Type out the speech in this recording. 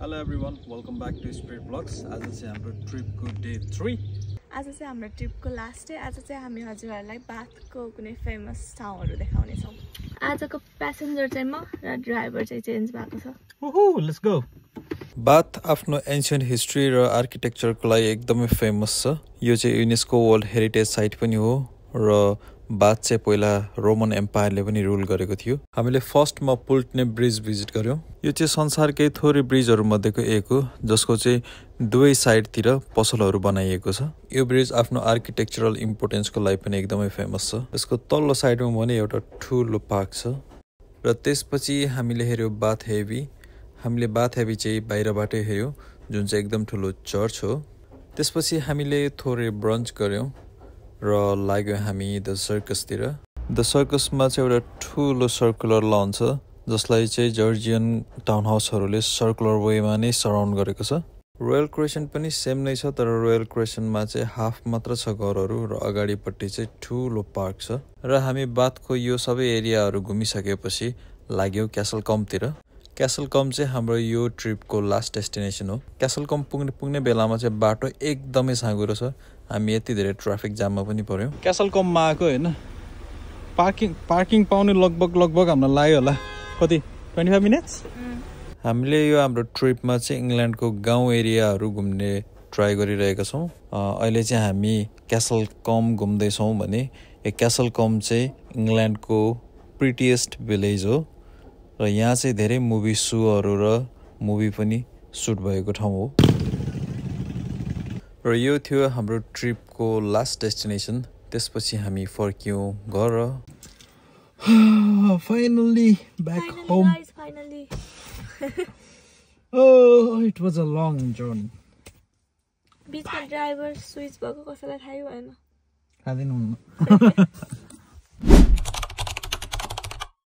Hello everyone, welcome back to Spirit Vlogs. आज चाहिँ हाम्रो ट्रिपको डे 3. आज चाहिँ हाम्रो ट्रिपको लास्ट डे. आज चाहिँ हामी हजुरहरुलाई बाथको कुनै फेमस ठाउँहरु देखाउने छौं. आजको प्यासेन्जर चाहिँ म र ड्राइभर चाहिँ चेन्ज भएको छ. Woohoo, let's go. बाथ आफ्नो एन्शियन्ट हिस्ट्री र आर्किटेक्चरको लागि एकदमै फेमस छ. यो चाहिँ युनेस्को वर्ल्ड हेरिटेज साइट पनि हो र बाथ चाहिँ पहिला रोमन एम्पायरले पनि रुल गरेको थियो. हामीले फर्स्टमा पुल्टने ब्रिज भिजिट गर्यौं. यो चाहिँ संसारकै थोरै ब्रिजहरु मध्येको एक हो जसको चाहिँ दुवै साइडतिर पसलहरु बनाइएको छ. यो ब्रिज आफ्नो आर्किटेक्चरल इम्पोर्टेन्सको लागि पनि एकदमै फेमस छ. यसको तल्लो साइडमा भने एउटा ठूलो पार्क छ र त्यसपछि हामीले हेर्यौं बाथ हेभी. हामीले बाथ हेभी चाहिँ बाहिरबाटै हेर्यौं जुन चाहिँ एकदम ठूलो चर्च हो. त्यसपछि हामीले थोरै ब्रन्च गर्यौं र लाग्यो हामी द सर्कसतिर. द सर्कसमा चाहिँ एउटा ठूलो सर्कुलर लन छ जसलाई चाहिँ जर्जियन टाउन हाउसहरुले सर्कुलर वेमा नै सराउन्ड गरेको छ. रोयल क्रेसेन्ट पनि सेम नै छ तर रोयल क्रेसेन्टमा चाहिँ हाफ मात्र छ घरहरु र अगाडिपट्टि चाहिँ ठूलो पार्क छ. र हामी बाथको यो सबै एरियाहरु घुमिसकेपछि लाग्यो क्यासल कमतिर. क्यासल कम चाहिँ हाम्रो यो ट्रिपको लास्ट डेस्टिनेसन हो. क्यासल कम पुग्ने बेलामा चाहिँ बाटो एकदमै साँघुरो छ. हामी यति धेरै ट्राफिक जाममा पनि पर्यौं. क्यासल कममा आएको हैन. पार्किङ पाउने लगभग हामीलाई लाग्यो होला कति 25 मिनेट्स. हामीले यो हाम्रो ट्रिपमा चाहिँ इंग्ल्यान्डको गाउँ एरियाहरु घुम्ने ट्राई गरिरहेका छौं. अहिले चाहिँ हामी क्यासल कम घुम्दै छौं भने यो क्यासल कम चाहिँ इंग्ल्यान्डको प्रिटिएस्ट भिलेज हो र यहाँ चाहिँ धेरै मुभी शोहरु र मुभी पनि शूट भएको ठाउँ हो. र यो थियो हाम्रो ट्रिपको लास्ट डेस्टिनेसन. त्यसपछि हामी फर्क्यौं घर. Finally back home. Guys, finally. Oh, it was a long journey. बीचमा ड्राइभर स्विच भएको कसैलाई थाहै भएन. थाहा दिनुहुन्न.